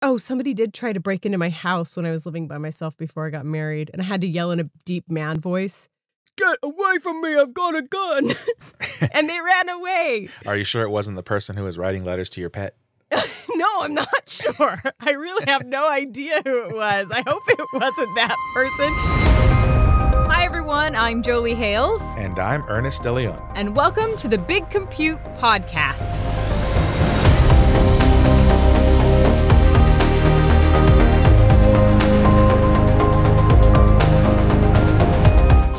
Oh, somebody did try to break into my house when I was living by myself before I got married, and I had to yell in a deep man voice, "Get away from me, I've got a gun!" And they ran away. Are you sure it wasn't the person who was writing letters to your pet? No, I'm not sure. I really have no idea who it was. I hope it wasn't that person. Hi, everyone. I'm Jolie Hales. And I'm Ernest DeLeon. And welcome to the Big Compute Podcast.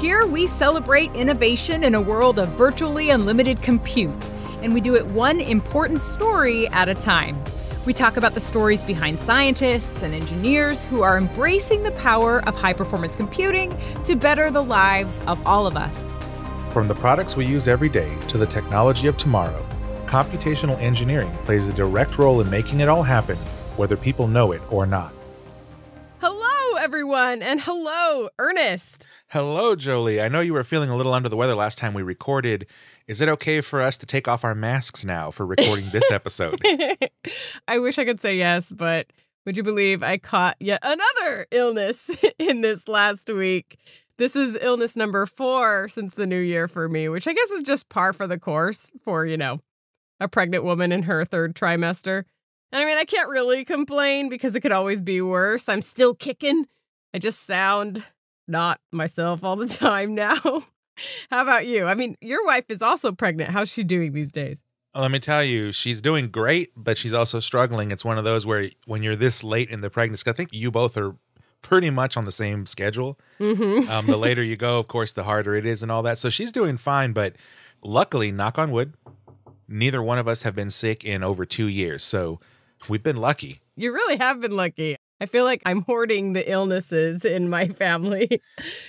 Here we celebrate innovation in a world of virtually unlimited compute, and we do it one important story at a time. We talk about the stories behind scientists and engineers who are embracing the power of high-performance computing to better the lives of all of us. From the products we use every day to the technology of tomorrow, computational engineering plays a direct role in making it all happen, whether people know it or not. Hello, everyone, and hello, Ernest. Hello, Jolie. I know you were feeling a little under the weather last time we recorded. Is it okay for us to take off our masks now for recording this episode? I wish I could say yes, but would you believe I caught yet another illness in this last week? This is illness number 4 since the new year for me, which I guess is just par for the course for, a pregnant woman in her 3rd trimester. And I mean, I can't really complain because it could always be worse. I'm still kicking. I just sound not myself all the time now. How about you? I mean, your wife is also pregnant. How's she doing these days? Well, let me tell you, she's doing great, but she's also struggling. It's one of those where when you're this late in the pregnancy, I think you both are pretty much on the same schedule. Mm-hmm. The later you go, of course, the harder it is and all that. So she's doing fine, but luckily, knock on wood, neither one of us have been sick in over 2 years. So we've been lucky. You really have been lucky. I feel like I'm hoarding the illnesses in my family.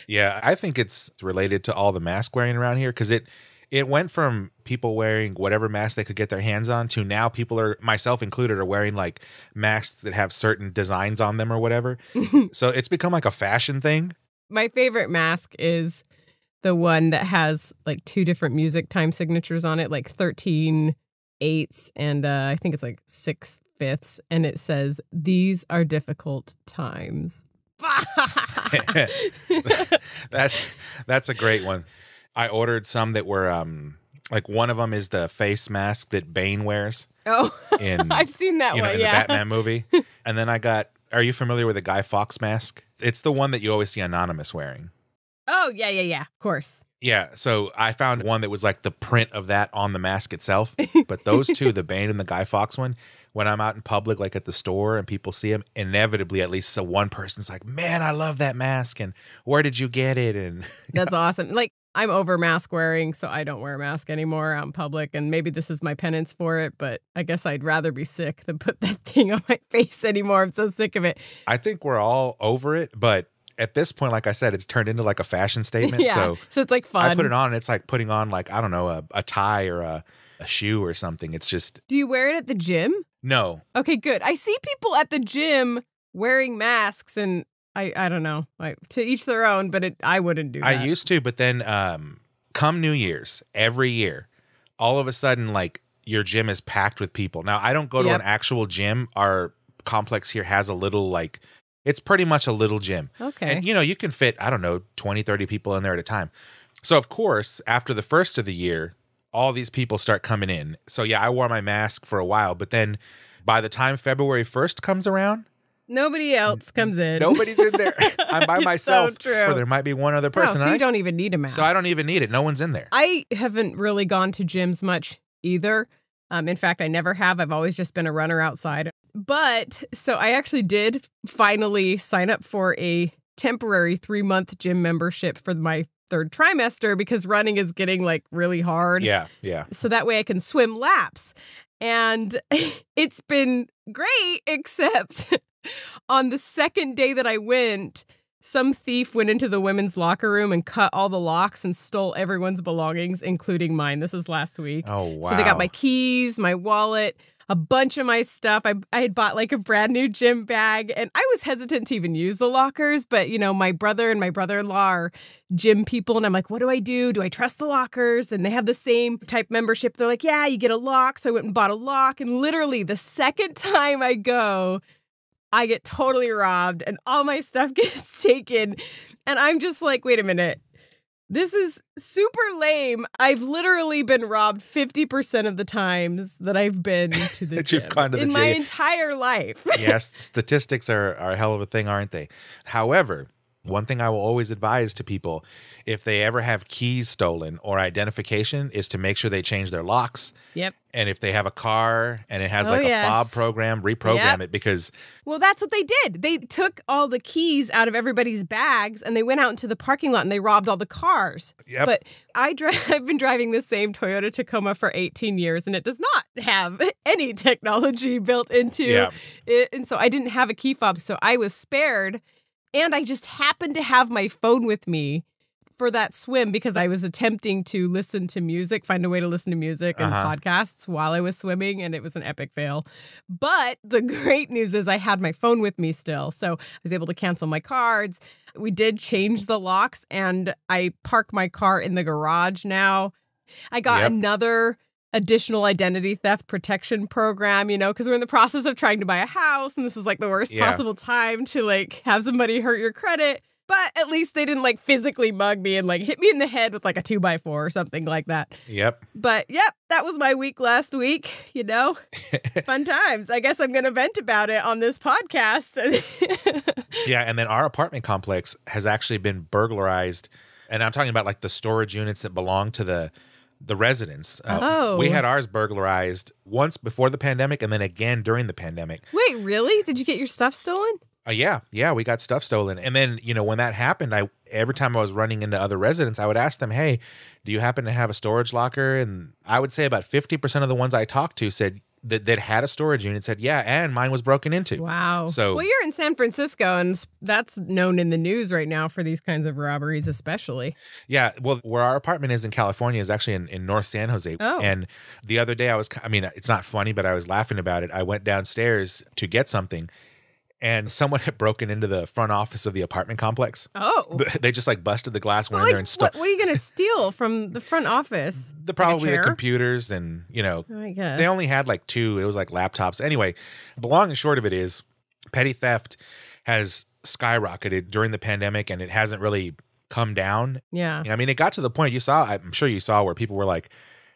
Yeah, I think it's related to all the mask wearing around here because it went from people wearing whatever mask they could get their hands on to now people are, myself included, are wearing like masks that have certain designs on them or whatever. So it's become like a fashion thing. My favorite mask is the one that has like 2 different music time signatures on it, like 13/8 and I think it's like 6/5, and it says, "These are difficult times." That's a great one. I ordered some that were like one of them is the face mask that Bane wears. Oh, I've seen that one. In the Batman movie. And then are you familiar with the Guy Fawkes mask? It's the one that you always see Anonymous wearing. Oh, yeah, of course. Yeah, so I found one that was like the print of that on the mask itself. But those two, the Bane and the Guy Fawkes one, when I'm out in public, like at the store, and people see them, inevitably at least one person's like, "Man, I love that mask, and where did you get it?" And That's awesome. Like, I'm over mask wearing, so I don't wear a mask anymore out in public, and maybe this is my penance for it, but I guess I'd rather be sick than put that thing on my face anymore. I'm so sick of it. I think we're all over it, but at this point, like I said, it's turned into like a fashion statement. Yeah, so it's like fun. I put it on, and it's like putting on like, I don't know, a tie or a shoe or something. It's just... Do you wear it at the gym? No. Okay, good. I see people at the gym wearing masks, and I don't know. To each their own, but I wouldn't do that. I used to, but then come New Year's, every year, all of a sudden, like, your gym is packed with people. Now, I don't go to an actual gym. Our complex here has a little, like... It's pretty much a little gym. Okay. And, you can fit, I don't know, 20, 30 people in there at a time. So, of course, after the first of the year, all these people start coming in. So, yeah, I wore my mask for a while. But then by the time February 1st comes around, nobody else comes in. Nobody's in there. I'm by myself. So true. Or there might be one other person. So you don't even need a mask. So I don't even need it. No one's in there. I haven't really gone to gyms much either. In fact, I never have. I've always just been a runner outside. But so I actually did finally sign up for a temporary 3-month gym membership for my 3rd trimester because running is getting like really hard. Yeah. So that way I can swim laps. And it's been great, except on the 2nd day that I went, some thief went into the women's locker room and cut all the locks and stole everyone's belongings, including mine. This is last week. Oh, wow. So they got my keys, my wallet, a bunch of my stuff. I had bought like a brand new gym bag, and I was hesitant to even use the lockers. But, my brother and my brother-in-law are gym people, and I'm like, what do I do? Do I trust the lockers? And they have the same type membership. They're like, yeah, you get a lock. So I went and bought a lock. And literally the second time I go, I get totally robbed and all my stuff gets taken. And I'm just like, wait a minute. This is super lame. I've literally been robbed 50% of the times that I've been to the gym you've gone to the in gym. my entire life. Yes, statistics are a hell of a thing, aren't they? However, one thing I will always advise to people, if they ever have keys stolen or identification, is to make sure they change their locks. Yep. And if they have a car and it has a fob program, reprogram it because... Well, that's what they did. They took all the keys out of everybody's bags and they went out into the parking lot and they robbed all the cars. Yep. But I've been driving the same Toyota Tacoma for 18 years and it does not have any technology built into it. And so I didn't have a key fob, so I was spared. And I just happened to have my phone with me for that swim because I was attempting to listen to music, find a way to listen to music and podcasts while I was swimming, and it was an epic fail. But the great news is I had my phone with me still, so I was able to cancel my cards. We did change the locks, and I park my car in the garage now. I got another additional identity theft protection program, you know, because we're in the process of trying to buy a house and this is like the worst possible time to like have somebody hurt your credit. But at least they didn't like physically mug me and like hit me in the head with like a 2x4 or something like that. Yep. But that was my week last week, you know. Fun times. I guess I'm going to vent about it on this podcast. Yeah, and then our apartment complex has actually been burglarized. And I'm talking about like the storage units that belong to the residents. We had ours burglarized once before the pandemic and then again during the pandemic. Wait, really? Did you get your stuff stolen? Yeah, we got stuff stolen. And then, you know, when that happened, every time I was running into other residents, I would ask them, hey, do you happen to have a storage locker? And I would say about 50% of the ones I talked to said that had a storage unit said, yeah, and mine was broken into. Wow. So, well, you're in San Francisco, and that's known in the news right now for these kinds of robberies, especially. Yeah. Well, where our apartment is in California is actually in North San Jose. Oh. And the other day it's not funny, but I was laughing about it. I went downstairs to get something. And someone had broken into the front office of the apartment complex. Oh. They just like busted the glass, went in there and what are you going to steal from the front office? Probably the computers and, you know, I guess. They only had like 2. It was like laptops. Anyway, the long and short of it is petty theft has skyrocketed during the pandemic and it hasn't really come down. Yeah. I mean, it got to the point I'm sure you saw where people were like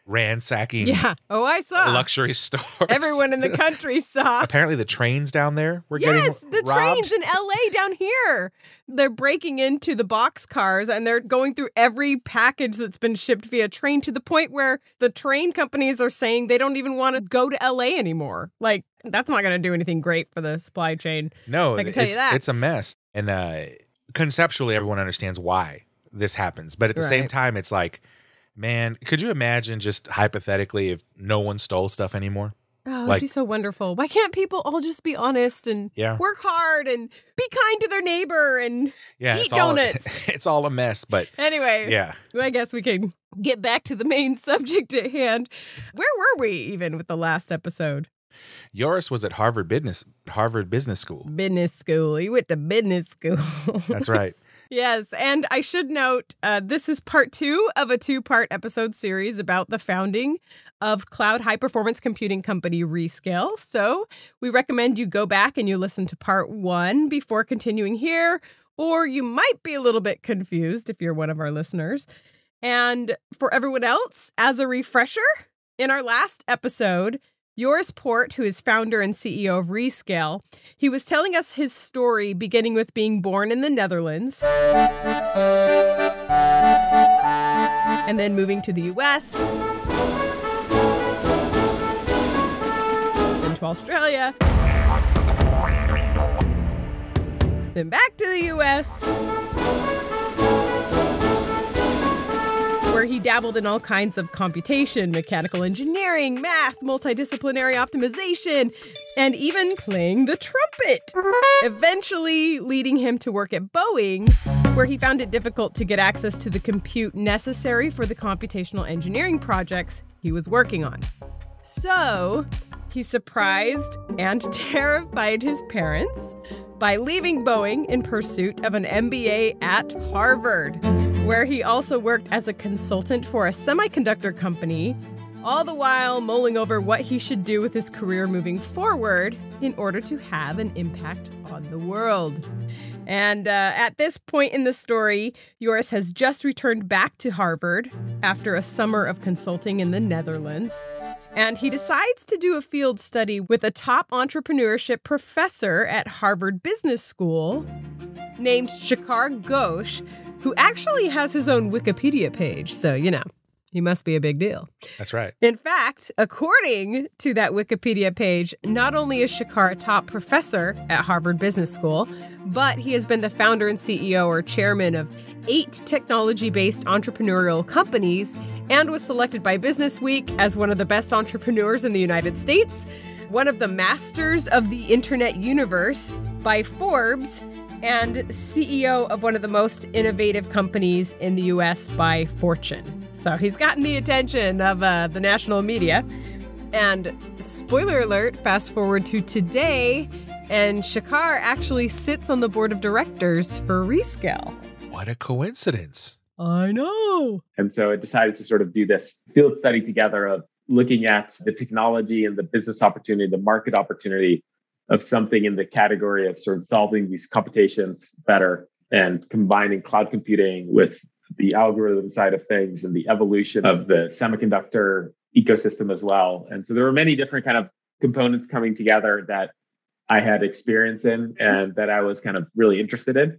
ransacking I saw luxury stores. Everyone in the country saw. Apparently the trains down there were getting robbed. The trains in LA down here. They're breaking into the boxcars and they're going through every package that's been shipped via train to the point where the train companies are saying they don't even want to go to LA anymore. Like, that's not going to do anything great for the supply chain. No, I can tell you that. It's a mess. And conceptually, everyone understands why this happens. But at the same time, it's like, man, could you imagine just hypothetically if no one stole stuff anymore? Oh, it'd be so wonderful. Why can't people all just be honest and work hard and be kind to their neighbor and eat donuts? It's all a mess, but anyway, I guess we can get back to the main subject at hand. Where were we even with the last episode? Joris was at Harvard Business School. Business school. He went to business school. That's right. Yes, and I should note, this is part 2 of a 2-part episode series about the founding of cloud high-performance computing company Rescale. So we recommend you go back and you listen to part 1 before continuing here, or you might be a little bit confused if you're one of our listeners. And for everyone else, as a refresher, in our last episode, Joris Poort, who is founder and CEO of Rescale, he was telling us his story beginning with being born in the Netherlands and then moving to the U.S., then to Australia, then back to the U.S., where he dabbled in all kinds of computation, mechanical engineering, math, multidisciplinary optimization, and even playing the trumpet, eventually leading him to work at Boeing, where he found it difficult to get access to the compute necessary for the computational engineering projects he was working on. So he surprised and terrified his parents by leaving Boeing in pursuit of an MBA at Harvard, where he also worked as a consultant for a semiconductor company all the while mulling over what he should do with his career moving forward in order to have an impact on the world. And at this point in the story, Joris has just returned back to Harvard after a summer of consulting in the Netherlands. And he decides to do a field study with a top entrepreneurship professor at Harvard Business School named Shekhar Ghosh, who actually has his own Wikipedia page. So, he must be a big deal. That's right. In fact, according to that Wikipedia page, not only is Shekhar a top professor at Harvard Business School, but he has been the founder and CEO or chairman of 8 technology-based entrepreneurial companies and was selected by Business Week as one of the best entrepreneurs in the United States, one of the masters of the internet universe by Forbes, and CEO of one of the most innovative companies in the U.S. by Fortune. So he's gotten the attention of the national media. And spoiler alert, fast forward to today, and Shekhar actually sits on the board of directors for Rescale. What a coincidence. I know. And so I decided to sort of do this field study together of looking at the technology and the business opportunity, the market opportunity of something in the category of sort of solving these computations better and combining cloud computing with the algorithm side of things and the evolution of the semiconductor ecosystem as well. And so there were many different kind of components coming together that I had experience in and that I was kind of really interested in.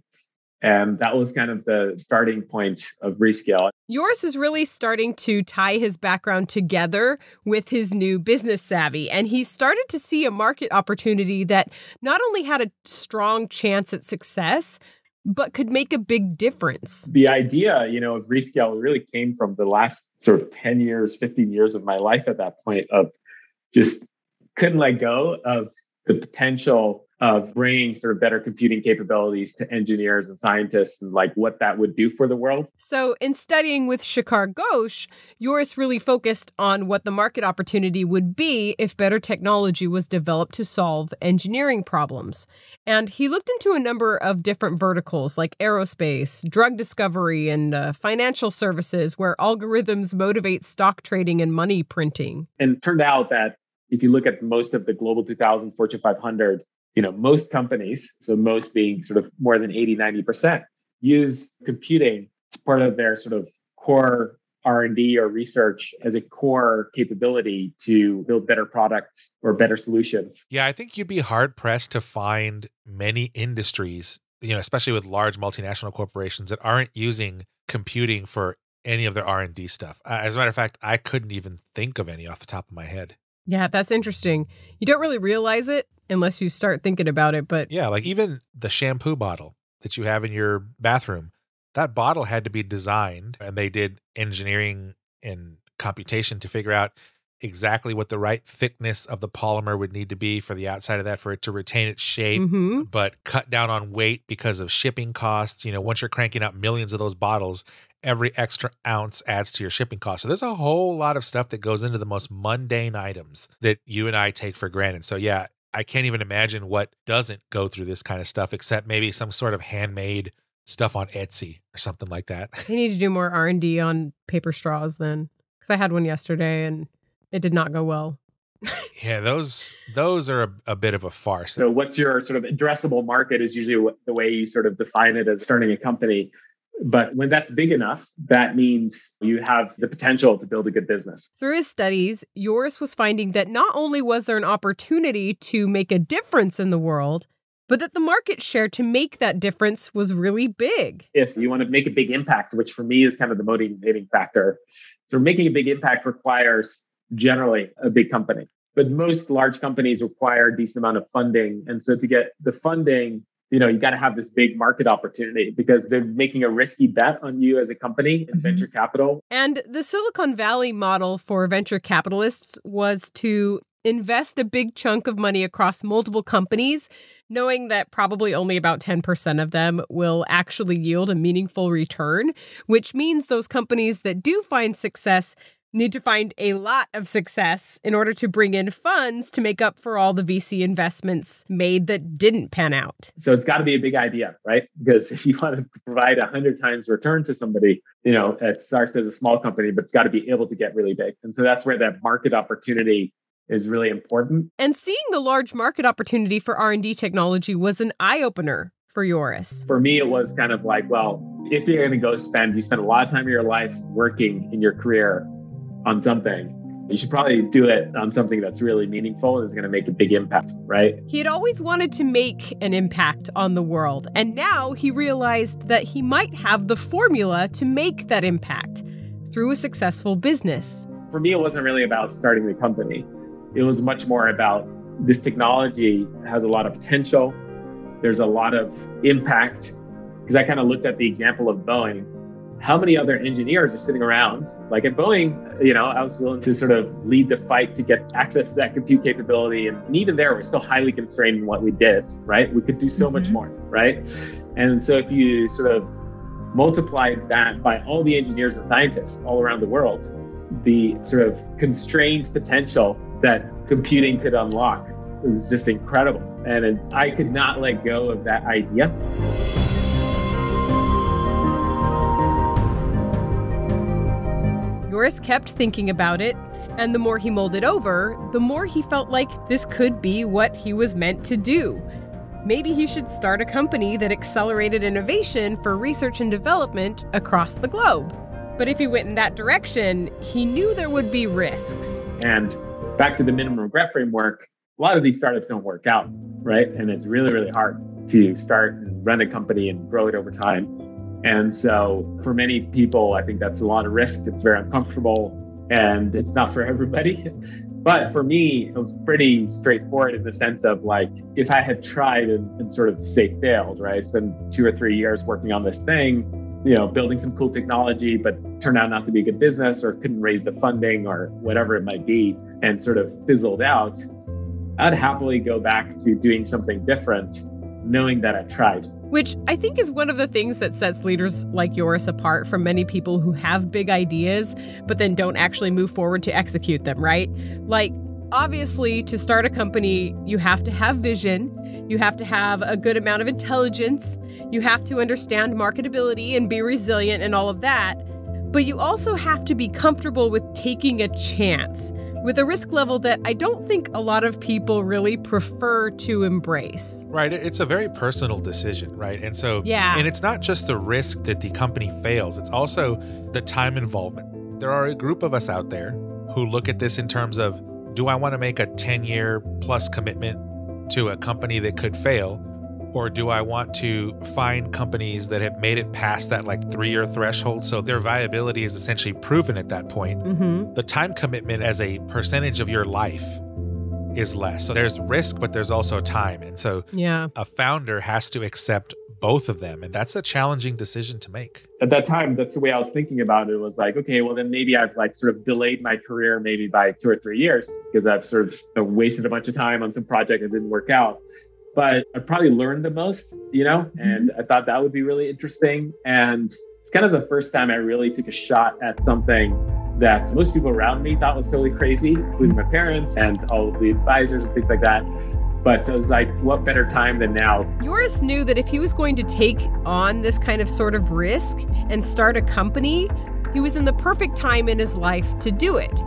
And that was kind of the starting point of Rescale. Joris is really starting to tie his background together with his new business savvy. And he started to see a market opportunity that not only had a strong chance at success, but could make a big difference. The idea, of Rescale really came from the last sort of 10 years, 15 years of my life at that point of just couldn't let go of the potential of bringing sort of better computing capabilities to engineers and scientists and like what that would do for the world. So in studying with Shekhar Ghosh, Joris really focused on what the market opportunity would be if better technology was developed to solve engineering problems. And he looked into a number of different verticals like aerospace, drug discovery, and financial services where algorithms motivate stock trading and money printing. And it turned out that if you look at most of the Global 2000, Fortune 500, most companies, so most being sort of more than 80, 90%, use computing as part of their sort of core R&D or research as a core capability to build better products or better solutions. Yeah, I think you'd be hard pressed to find many industries, especially with large multinational corporations that aren't using computing for any of their R&D stuff. As a matter of fact, I couldn't even think of any off the top of my head. Yeah, that's interesting. You don't really realize it unless you start thinking about it, but yeah, like even the shampoo bottle that you have in your bathroom, that bottle had to be designed, and they did engineering and computation to figure out exactly what the right thickness of the polymer would need to be for the outside of that for it to retain its shape, but cut down on weight because of shipping costs. Once you're cranking out millions of those bottles, every extra ounce adds to your shipping cost. So there's a whole lot of stuff that goes into the most mundane items that you and I take for granted. So yeah, I can't even imagine what doesn't go through this kind of stuff, except maybe some sort of handmade stuff on Etsy or something like that. They need to do more R&D on paper straws then, because I had one yesterday and it did not go well. Yeah, those are a bit of a farce. So what's your sort of addressable market is usually the way you sort of define it as starting a company. But when that's big enough, that means you have the potential to build a good business. Through his studies, Joris was finding that not only was there an opportunity to make a difference in the world, but that the market share to make that difference was really big. If you want to make a big impact, which for me is kind of the motivating factor, so making a big impact requires generally a big company. But most large companies require a decent amount of funding. And so to get the funding, you got to have this big market opportunity because they're making a risky bet on you as a company in venture capital. And the Silicon Valley model for venture capitalists was to invest a big chunk of money across multiple companies, knowing that probably only about 10% of them will actually yield a meaningful return, which means those companies that do find success need to find a lot of success in order to bring in funds to make up for all the VC investments made that didn't pan out. So it's got to be a big idea, right? Because if you want to provide 100 times return to somebody, it starts as a small company, but it's got to be able to get really big. And so that's where that market opportunity is really important. And seeing the large market opportunity for R&D technology was an eye-opener for Joris. For me, it was kind of like, well, if you're going to go you spend a lot of time of your life working in your career on something, you should probably do it on something that's really meaningful and is going to make a big impact, right? He had always wanted to make an impact on the world, and now he realized that he might have the formula to make that impact through a successful business. For me, it wasn't really about starting the company. It was much more about this technology has a lot of potential. There's a lot of impact. Because I kind of looked at the example of Boeing. How many other engineers are sitting around? Like at Boeing, I was willing to sort of lead the fight to get access to that compute capability. And even there, we're still highly constrained in what we did, right? We could do so much more, right? And so if you sort of multiply that by all the engineers and scientists all around the world, the sort of constrained potential that computing could unlock is just incredible. And I could not let go of that idea. Joris kept thinking about it, and the more he mulled it over, the more he felt like this could be what he was meant to do. Maybe he should start a company that accelerated innovation for research and development across the globe. But if he went in that direction, he knew there would be risks. And back to the minimum regret framework, a lot of these startups don't work out, right? And it's really, really hard to start and run a company and grow it over time. And so for many people, I think that's a lot of risk. It's very uncomfortable and it's not for everybody. But for me, it was pretty straightforward in the sense of like, if I had tried and sort of say failed, right? Spend 2 or 3 years working on this thing, building some cool technology, but turned out not to be a good business or couldn't raise the funding or whatever it might be and sort of fizzled out, I'd happily go back to doing something different, knowing that I tried. Which I think is one of the things that sets leaders like Joris apart from many people who have big ideas, but then don't actually move forward to execute them, right? Like, obviously, to start a company, you have to have vision, you have to have a good amount of intelligence, you have to understand marketability and be resilient and all of that. But you also have to be comfortable with taking a chance, with a risk level that I don't think a lot of people really prefer to embrace. Right. It's a very personal decision, right? And so, and it's not just the risk that the company fails, it's also the time involvement. There are a group of us out there who look at this in terms of, do I want to make a 10-year plus commitment to a company that could fail? Or do I want to find companies that have made it past that 3-year threshold so their viability is essentially proven at that point? The time commitment as a percentage of your life is less. So there's risk, but there's also time. And so a founder has to accept both of them. And that's a challenging decision to make. At that time, that's the way I was thinking about it. It was like, okay, well, then maybe I've sort of delayed my career maybe by 2 or 3 years because I've sort of wasted a bunch of time on some project that didn't work out. But I probably learned the most, and I thought that would be really interesting. And it's kind of the first time I really took a shot at something that most people around me thought was totally crazy, including my parents and all of the advisors and things like that. But I was like, what better time than now? Joris knew that if he was going to take on this kind of sort of risk and start a company, he was in the perfect time in his life to do it.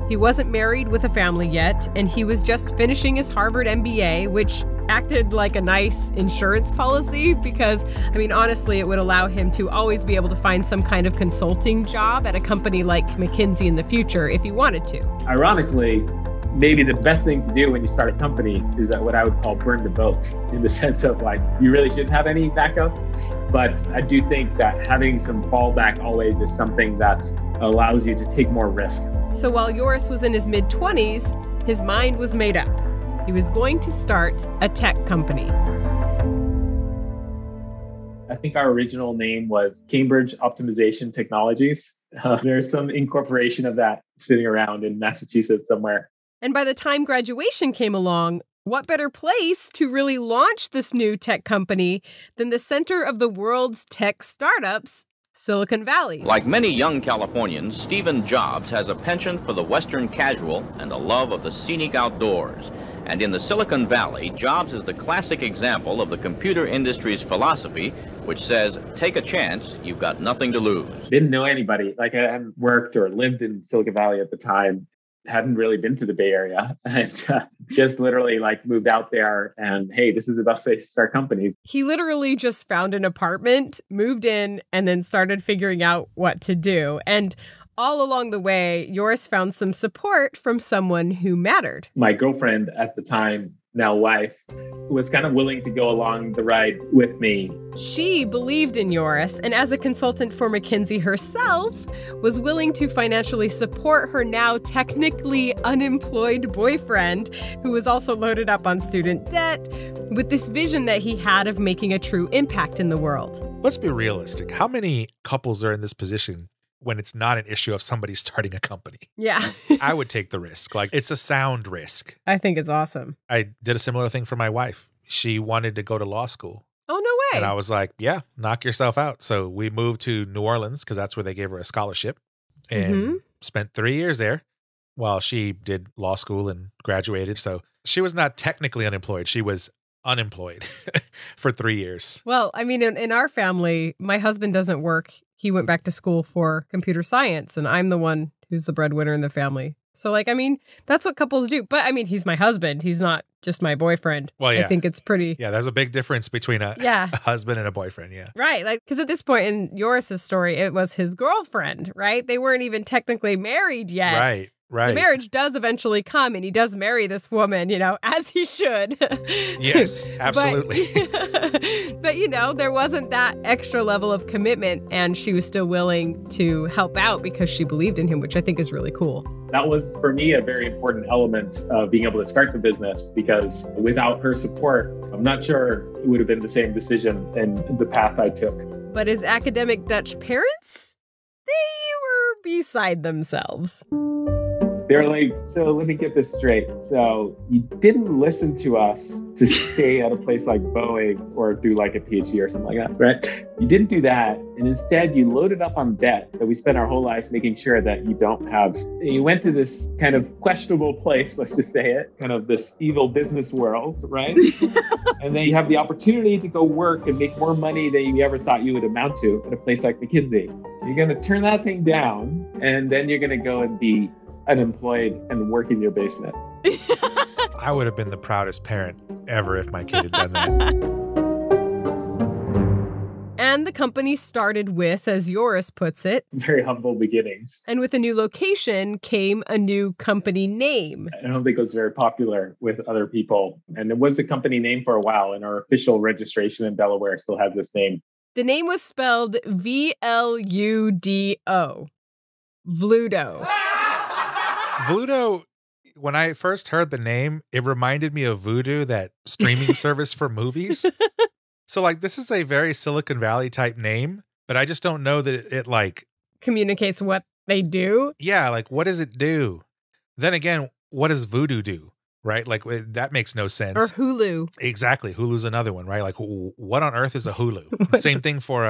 He wasn't married with a family yet, and he was just finishing his Harvard MBA, which acted like a nice insurance policy because, honestly, it would allow him to always be able to find some kind of consulting job at a company like McKinsey in the future if he wanted to. Ironically, maybe the best thing to do when you start a company is that what I would call burn the boats, in the sense of you really shouldn't have any backup. But I do think that having some fallback always is something that allows you to take more risk. So while Joris was in his mid-20s, his mind was made up. He was going to start a tech company. I think our original name was Cambridge Optimization Technologies. There's some incorporation of that sitting around in Massachusetts somewhere. And by the time graduation came along, what better place to really launch this new tech company than the center of the world's tech startups, Silicon Valley. Like many young Californians, Stephen Jobs has a penchant for the Western casual and a love of the scenic outdoors. And in the Silicon Valley, Jobs is the classic example of the computer industry's philosophy, which says, take a chance, you've got nothing to lose. Didn't know anybody. Like, I hadn't worked or lived in Silicon Valley at the time. Hadn't really been to the Bay Area, and just literally like moved out there and, hey, this is the best place to start companies. He literally just found an apartment, moved in, and then started figuring out what to do. And all along the way, Joris found some support from someone who mattered. My girlfriend at the time, now wife, was kind of willing to go along the ride with me. She believed in Joris, and as a consultant for McKinsey herself, was willing to financially support her now technically unemployed boyfriend, who was also loaded up on student debt, with this vision that he had of making a true impact in the world. Let's be realistic. How many couples are in this position when it's not an issue of somebody starting a company? Yeah. I would take the risk. Like, it's a sound risk. I think it's awesome. I did a similar thing for my wife. She wanted to go to law school. Oh, no way. And I was like, yeah, knock yourself out. So we moved to New Orleans because that's where they gave her a scholarship, and spent 3 years there while she did law school and graduated. So she was not technically unemployed. She was unemployed for 3 years. Well, I mean, in our family, my husband doesn't work. He went back to school for computer science, and I'm the one who's the breadwinner in the family. So, like, I mean, that's what couples do. But, I mean, he's my husband. He's not just my boyfriend. Well, yeah. I think it's pretty... Yeah, there's a big difference between a husband and a boyfriend, yeah. Right, like, because at this point in Joris's story, it was his girlfriend, right? They weren't even technically married yet. Right. Right. The marriage does eventually come, and he does marry this woman, you know, as he should. Yes, absolutely. But, you know, there wasn't that extra level of commitment, and she was still willing to help out because she believed in him, which I think is really cool. That was, for me, a very important element of being able to start the business, because without her support, I'm not sure it would have been the same decision and the path I took. But his academic Dutch parents, they were beside themselves. They're like, so let me get this straight. So you didn't listen to us to stay at a place like Boeing or do like a PhD or something like that, right? You didn't do that. And instead you loaded up on debt that we spent our whole life making sure that you don't have. And you went to this kind of questionable place, let's just say it, kind of this evil business world, right? And then you have the opportunity to go work and make more money than you ever thought you would amount to at a place like McKinsey. You're going to turn that thing down, and then you're going to go and be unemployed and work in your basement. I would have been the proudest parent ever if my kid had done that. And the company started with, as Joris puts it, very humble beginnings. And with a new location came a new company name. I don't think it was very popular with other people. And it was a company name for a while, and our official registration in Delaware still has this name. The name was spelled VLUDO. Vludo. Vludo, when I first heard the name, it reminded me of Vudu, that streaming service for movies. So, like, this is a very Silicon Valley type name, but I just don't know that it like... communicates what they do? Yeah, like, what does it do? Then again, what does Vudu do? Right? Like, that makes no sense. Or Hulu. Exactly. Hulu's another one, right? Like, what on earth is a Hulu? Same thing for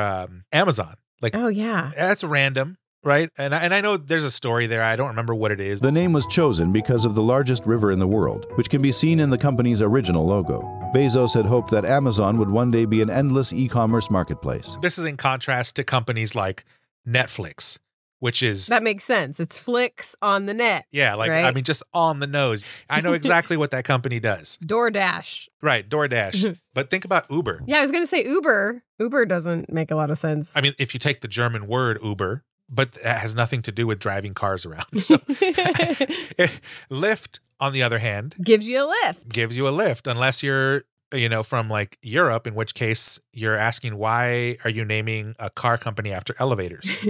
Amazon. Like, oh, yeah. That's random. Right? And I know there's a story there. I don't remember what it is. The name was chosen because of the largest river in the world, which can be seen in the company's original logo. Bezos had hoped that Amazon would one day be an endless e-commerce marketplace. This is in contrast to companies like Netflix, which is... That makes sense. It's flicks on the net. Yeah, like, right? I mean, just on the nose. I know exactly what that company does. DoorDash. Right, DoorDash. But think about Uber. Yeah, I was going to say Uber. Uber doesn't make a lot of sense. I mean, if you take the German word Uber... but that has nothing to do with driving cars around. So, Lyft, on the other hand, gives you a lift. Gives you a lift, unless you're, from like Europe, in which case you're asking, why are you naming a car company after elevators?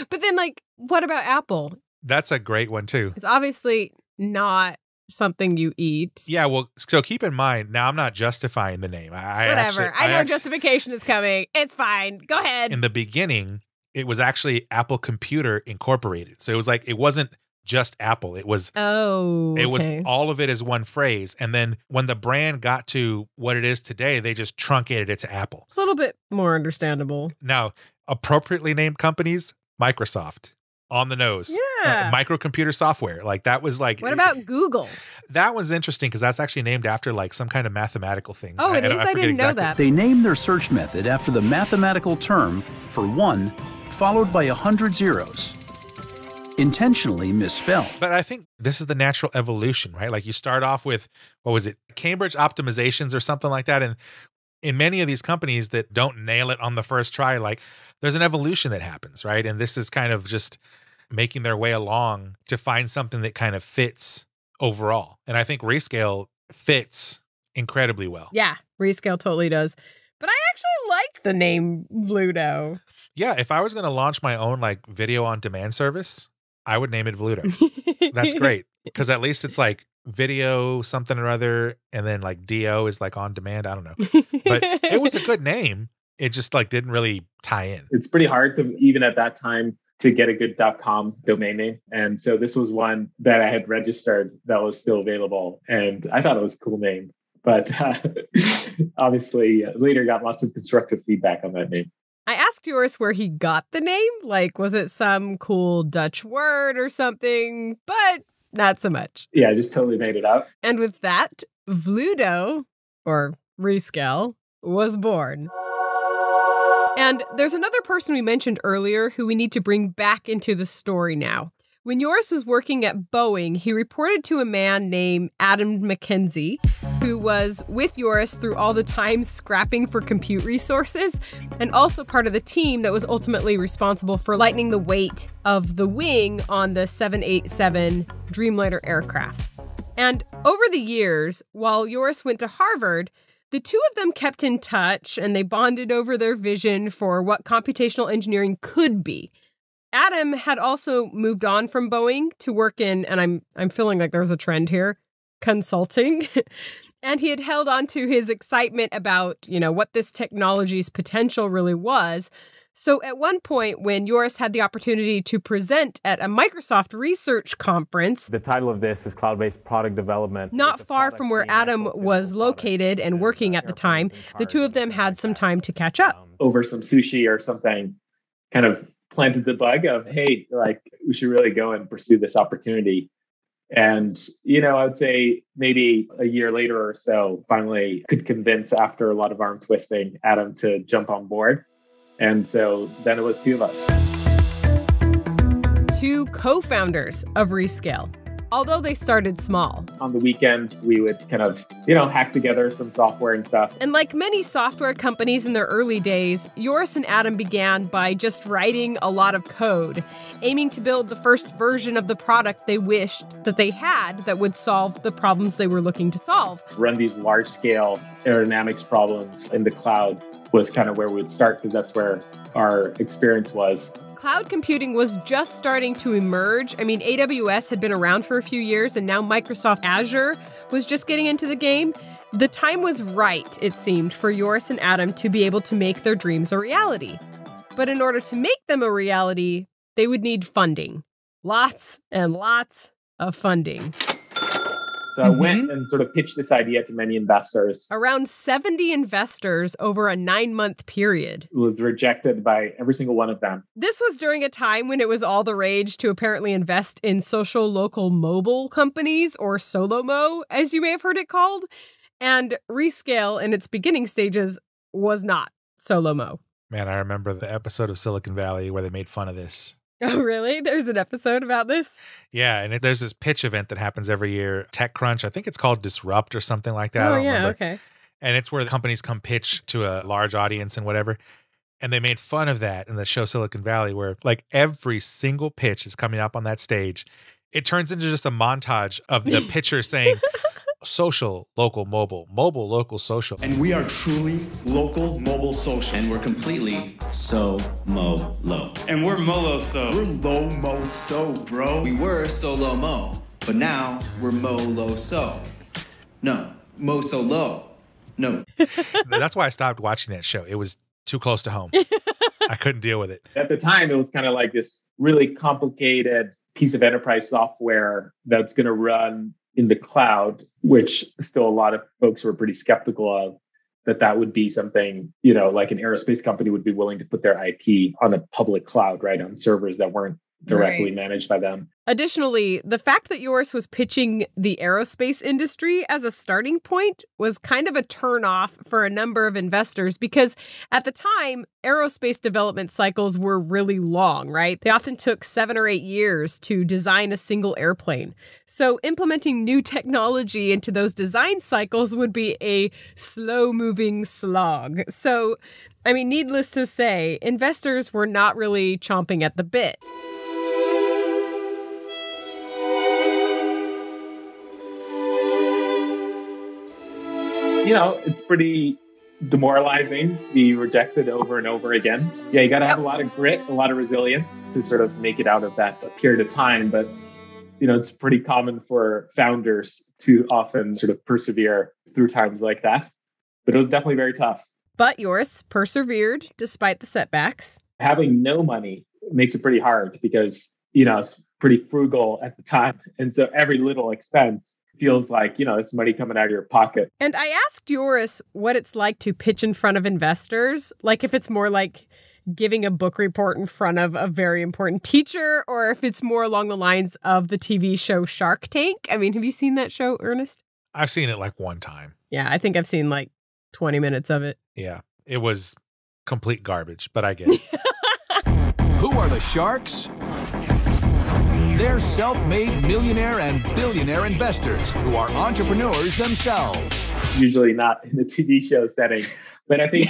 But then, like, what about Apple? That's a great one too. It's obviously not something you eat. Yeah, well, so keep in mind, now I'm not justifying the name. Whatever. I know justification is coming. It's fine. Go ahead. In the beginning, it was actually Apple Computer Incorporated. So it was like, it wasn't just Apple. It was it was all of it as one phrase. And then when the brand got to what it is today, they just truncated it to Apple. It's a little bit more understandable. Now, appropriately named companies, Microsoft. On the nose. Yeah. Microcomputer software. Like that was like. What about Google? That one's interesting because that's actually named after like some kind of mathematical thing. Oh, it is? I didn't know that. They named their search method after the mathematical term for one, followed by 100 zeros. Intentionally misspelled. But I think this is the natural evolution, right? Like you start off with, what was it? Cambridge optimizations or something like that. And in many of these companies that don't nail it on the first try, like there's an evolution that happens, right? And this is kind of just making their way along to find something that kind of fits overall. And I think Rescale fits incredibly well. Yeah, Rescale totally does. But I actually like the name Vludo. Yeah, if I was going to launch my own like video on demand service, I would name it Vludo. That's great. Because at least it's like video something or other, and then like DO is like on demand. I don't know. But it was a good name. It just like didn't really tie in. It's pretty hard to, even at that time, to get a good .com domain name. And so this was one that I had registered that was still available. And I thought it was a cool name. But obviously later got lots of constructive feedback on that name. I asked Joris where he got the name. Like, was it some cool Dutch word or something? But not so much. Yeah, I just totally made it up. And with that, Vludo, or Rescale, was born. And there's another person we mentioned earlier who we need to bring back into the story now. When Joris was working at Boeing, he reported to a man named Adam McKenzie, who was with Joris through all the time scrapping for compute resources, and also part of the team that was ultimately responsible for lightening the weight of the wing on the 787 Dreamliner aircraft. And over the years, while Joris went to Harvard, the two of them kept in touch and they bonded over their vision for what computational engineering could be. Adam had also moved on from Boeing to work in, and I'm feeling like there's a trend here, consulting. And he had held on to his excitement about, what this technology's potential really was. So at one point, when Joris had the opportunity to present at a Microsoft research conference, the title of this is Cloud-Based Product Development. Not far from where Adam was located and working at the time, the two of them had some time to catch up. Over some sushi or something, kind of planted the bug of, hey, like we should really go and pursue this opportunity. And, I would say maybe a year later or so, finally could convince, after a lot of arm twisting, Adam to jump on board. And so then it was two of us. Two co-founders of Rescale, although they started small. On the weekends, we would kind of, hack together some software and stuff. And like many software companies in their early days, Joris and Adam began by just writing a lot of code, aiming to build the first version of the product they wished that they had that would solve the problems they were looking to solve. Run these large-scale aerodynamics problems in the cloud was kind of where we'd start, because that's where our experience was. Cloud computing was just starting to emerge. I mean, AWS had been around for a few years, and now Microsoft Azure was just getting into the game. The time was right, it seemed, for Joris and Adam to be able to make their dreams a reality. But in order to make them a reality, they would need funding. Lots and lots of funding. So I went and sort of pitched this idea to many investors. Around 70 investors over a 9-month period. It was rejected by every single one of them. This was during a time when it was all the rage to apparently invest in social local mobile companies, or SoloMo, as you may have heard it called. And Rescale, in its beginning stages, was not SoloMo. Man, I remember the episode of Silicon Valley where they made fun of this. Oh, really? There's an episode about this? Yeah, and there's this pitch event that happens every year, TechCrunch. I think it's called Disrupt or something like that. Oh, I don't remember. Okay. And it's where the companies come pitch to a large audience and whatever. And they made fun of that in the show Silicon Valley, where like every single pitch is coming up on that stage. It turns into just a montage of the pitcher saying, social, local, mobile, mobile, local, social. And we are truly local, mobile, social. And we're completely so-mo-low. And we're molo-so. We're low-mo-so, bro. We were so-low-mo, but now we're mo-low-so. No, mo-so-low. No. That's why I stopped watching that show. It was too close to home. I couldn't deal with it. At the time, it was kind of like this really complicated piece of enterprise software that's going to run in the cloud, which still a lot of folks were pretty skeptical of, that would be something, like an aerospace company would be willing to put their IP on a public cloud, right? On servers that weren't directly managed by them. Additionally, the fact that Joris was pitching the aerospace industry as a starting point was kind of a turnoff for a number of investors because at the time, aerospace development cycles were really long, right? They often took 7 or 8 years to design a single airplane. So implementing new technology into those design cycles would be a slow-moving slog. So, needless to say, investors were not really chomping at the bit. It's pretty demoralizing to be rejected over and over again. Yeah, you got to have a lot of grit, a lot of resilience to sort of make it out of that period of time. But, it's pretty common for founders to often sort of persevere through times like that. But it was definitely very tough. But Joris persevered despite the setbacks. Having no money makes it pretty hard because, it's pretty frugal at the time. And so every little expense feels like, it's money coming out of your pocket. And I asked Joris what it's like to pitch in front of investors, like if it's more like giving a book report in front of a very important teacher, or if it's more along the lines of the TV show Shark Tank. Have you seen that show, Ernest? I've seen it like one time. Yeah, I think I've seen like 20 minutes of it. Yeah, it was complete garbage, but I get it. Who are the sharks? They're self-made millionaire and billionaire investors who are entrepreneurs themselves. Usually not in the TV show setting. But I think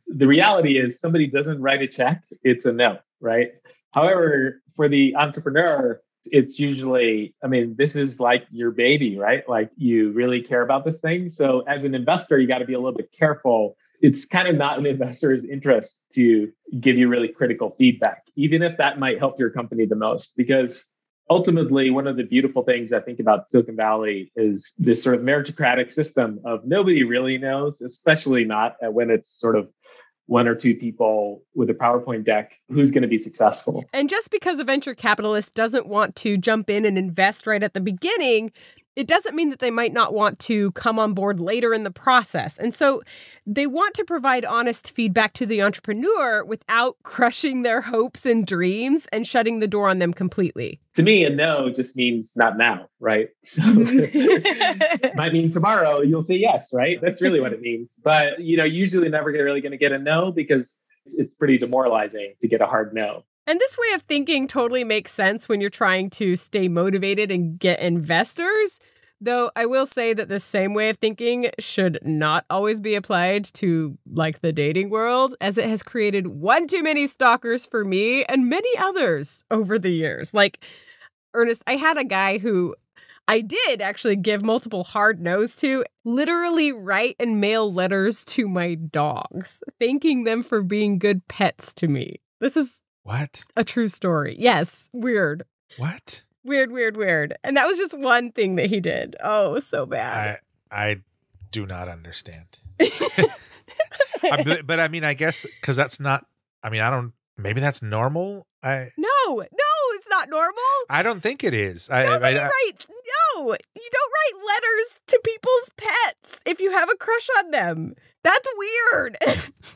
the reality is somebody doesn't write a check, it's a no, right? However, for the entrepreneur, it's usually, this is like your baby, right? Like you really care about this thing. So as an investor, you got to be a little bit careful. It's kind of not in the investor's interest to give you really critical feedback, even if that might help your company the most. Because ultimately, one of the beautiful things I think about Silicon Valley is this sort of meritocratic system of nobody really knows, especially not when it's sort of 1 or 2 people with a PowerPoint deck, who's going to be successful. And just because a venture capitalist doesn't want to jump in and invest right at the beginning, it doesn't mean that they might not want to come on board later in the process. And so they want to provide honest feedback to the entrepreneur without crushing their hopes and dreams and shutting the door on them completely. To me, a no just means not now, right? So it might mean tomorrow you'll say yes, right? That's really what it means. But, usually never really going to get a no because it's pretty demoralizing to get a hard no. And this way of thinking totally makes sense when you're trying to stay motivated and get investors. Though I will say that the same way of thinking should not always be applied to like the dating world, as it has created one too many stalkers for me and many others over the years. Like, Ernest, I had a guy who I did actually give multiple hard no's to, literally write and mail letters to my dogs, thanking them for being good pets to me. This is what? A true story. Yes. Weird. What? Weird. And that was just one thing that he did. Oh, it was so bad. I do not understand. But I guess because that's not, maybe that's normal. No, it's not normal. I don't think it is. Nobody writes. No, you don't write letters to people's pets if you have a crush on them. That's weird.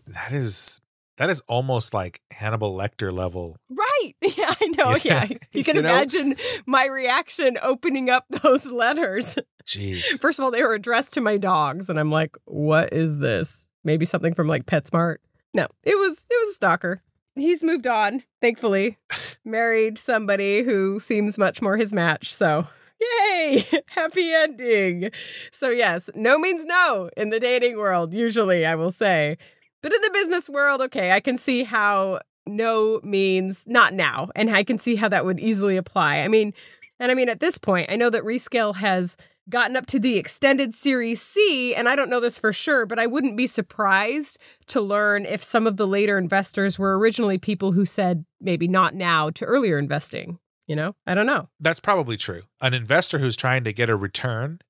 That is almost like Hannibal Lecter level. Right. Yeah, I know. Yeah. You can imagine my reaction opening up those letters. Jeez. First of all, they were addressed to my dogs. And I'm like, what is this? Maybe something from like PetSmart. No, it was a stalker. He's moved on, thankfully. Married somebody who seems much more his match. So yay, happy ending. So yes, no means no in the dating world, usually, I will say. But in the business world, okay, I can see how no means not now. And I can see how that would easily apply. At this point, I know that Rescale has gotten up to the extended Series C, and I don't know this for sure, but I wouldn't be surprised to learn if some of the later investors were originally people who said maybe not now to earlier investing. I don't know. That's probably true. An investor who's trying to get a return,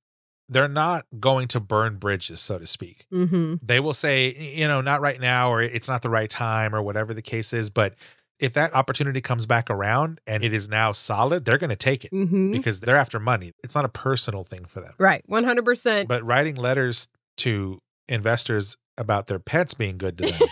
they're not going to burn bridges, so to speak. Mm-hmm. They will say, not right now, or it's not the right time, or whatever the case is. But if that opportunity comes back around and it is now solid, they're going to take it because they're after money. It's not a personal thing for them. Right. 100%. But writing letters to investors about their pets being good to them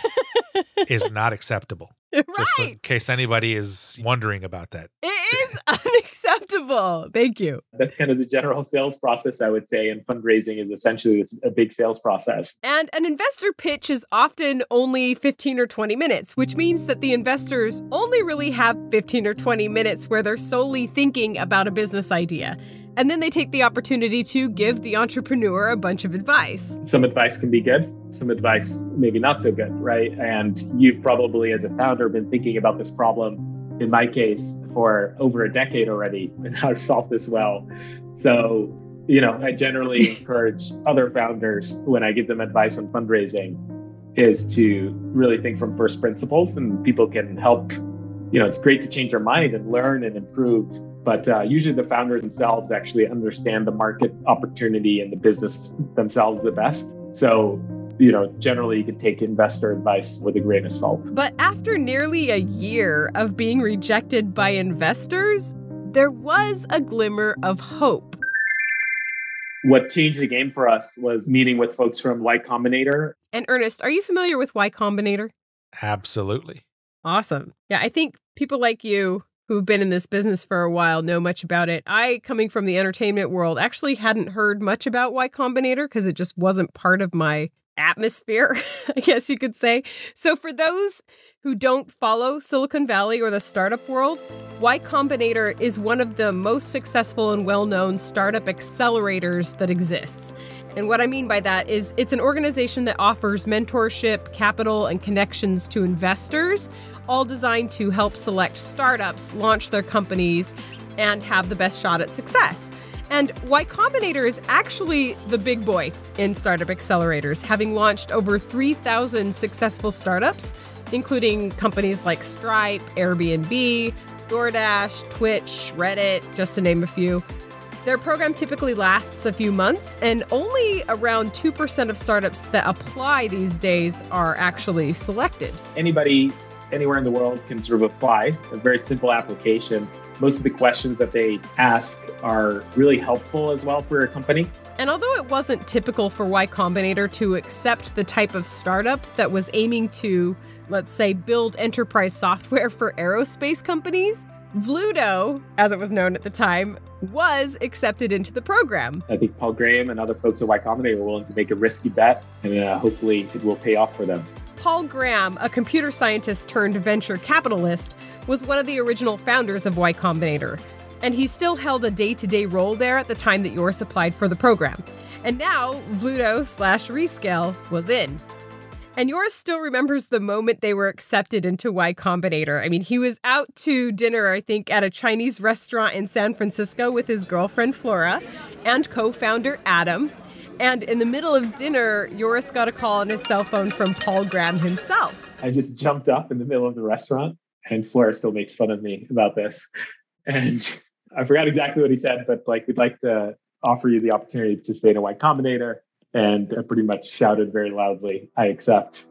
is not acceptable. Right. Just in case anybody is wondering about that. It is unacceptable. Thank you. That's kind of the general sales process, I would say. And fundraising is essentially a big sales process. And an investor pitch is often only 15 or 20 minutes, which means that the investors only really have 15 or 20 minutes where they're solely thinking about a business idea. And then they take the opportunity to give the entrepreneur a bunch of advice. Some advice can be good, some advice maybe not so good, right? And you've probably, as a founder, been thinking about this problem, in my case, for over a decade already, and how to solve this well. So, I generally encourage other founders, when I give them advice on fundraising, is to really think from first principles, and people can help. It's great to change their mind and learn and improve. But usually the founders themselves actually understand the market opportunity and the business themselves the best. So, generally you can take investor advice with a grain of salt. But after nearly a year of being rejected by investors, there was a glimmer of hope. What changed the game for us was meeting with folks from Y Combinator. And Ernest, are you familiar with Y Combinator? Absolutely. Awesome. Yeah, I think people like you who've been in this business for a while know much about it. I, coming from the entertainment world, actually hadn't heard much about Y Combinator because it just wasn't part of my atmosphere, I guess you could say. So for those who don't follow Silicon Valley or the startup world, Y Combinator is one of the most successful and well-known startup accelerators that exists. And what I mean by that is it's an organization that offers mentorship, capital, and connections to investors, all designed to help select startups, launch their companies, and have the best shot at success. And Y Combinator is actually the big boy in startup accelerators, having launched over 3,000 successful startups, including companies like Stripe, Airbnb, DoorDash, Twitch, Reddit, just to name a few. Their program typically lasts a few months, and only around 2% of startups that apply these days are actually selected. Anybody, anywhere in the world can sort of apply, a very simple application. Most of the questions that they ask are really helpful as well for your company. And although it wasn't typical for Y Combinator to accept the type of startup that was aiming to, let's say, build enterprise software for aerospace companies, Vludo, as it was known at the time, was accepted into the program. I think Paul Graham and other folks at Y Combinator were willing to make a risky bet, and hopefully it will pay off for them. Paul Graham, a computer scientist turned venture capitalist, was one of the original founders of Y Combinator, and he still held a day-to-day role there at the time that Joris applied for the program. And now, Vludo/Rescale was in. And Joris still remembers the moment they were accepted into Y Combinator. I mean, he was out to dinner, I think, at a Chinese restaurant in San Francisco with his girlfriend, Flora, and co-founder, Adam. And in the middle of dinner, Joris got a call on his cell phone from Paul Graham himself. I just jumped up in the middle of the restaurant, and Flora still makes fun of me about this. And I forgot exactly what he said, but we'd like to offer you the opportunity to stay in a Y Combinator. And I pretty much shouted very loudly, I accept.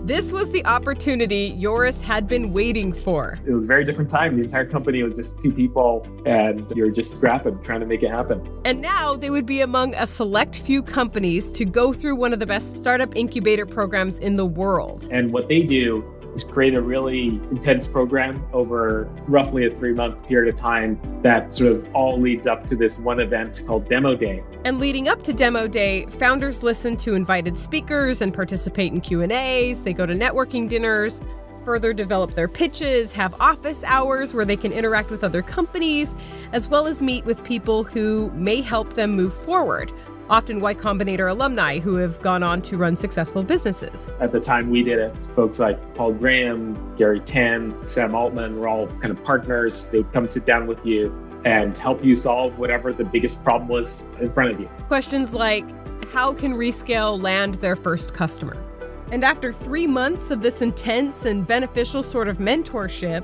This was the opportunity Joris had been waiting for. It was a very different time. The entire company was just two people, and you're just scrapping, trying to make it happen. And now they would be among a select few companies to go through one of the best startup incubator programs in the world. And what they do is create a really intense program over roughly a 3-month period of time that sort of all leads up to this one event called Demo Day. And leading up to Demo Day, founders listen to invited speakers and participate in Q&As. They go to networking dinners, further develop their pitches, have office hours where they can interact with other companies, as well as meet with people who may help them move forward. Often Y Combinator alumni who have gone on to run successful businesses. At the time we did it, folks like Paul Graham, Gary Tan, Sam Altman were all kind of partners. They'd come sit down with you and help you solve whatever the biggest problem was in front of you. Questions like, how can Rescale land their first customer? And after 3 months of this intense and beneficial sort of mentorship,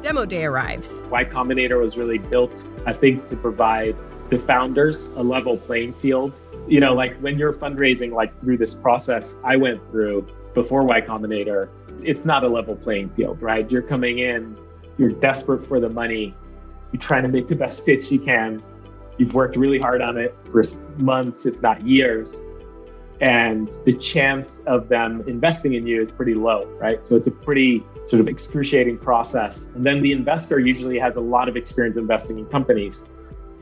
Demo Day arrives. Y Combinator was really built, I think, to provide the founders a level playing field. When you're fundraising, through this process I went through before Y Combinator, it's not a level playing field, right? You're coming in, you're desperate for the money, you're trying to make the best pitch you can. You've worked really hard on it for months, if not years. And the chance of them investing in you is pretty low, right? So it's a pretty sort of excruciating process. And then the investor usually has a lot of experience investing in companies.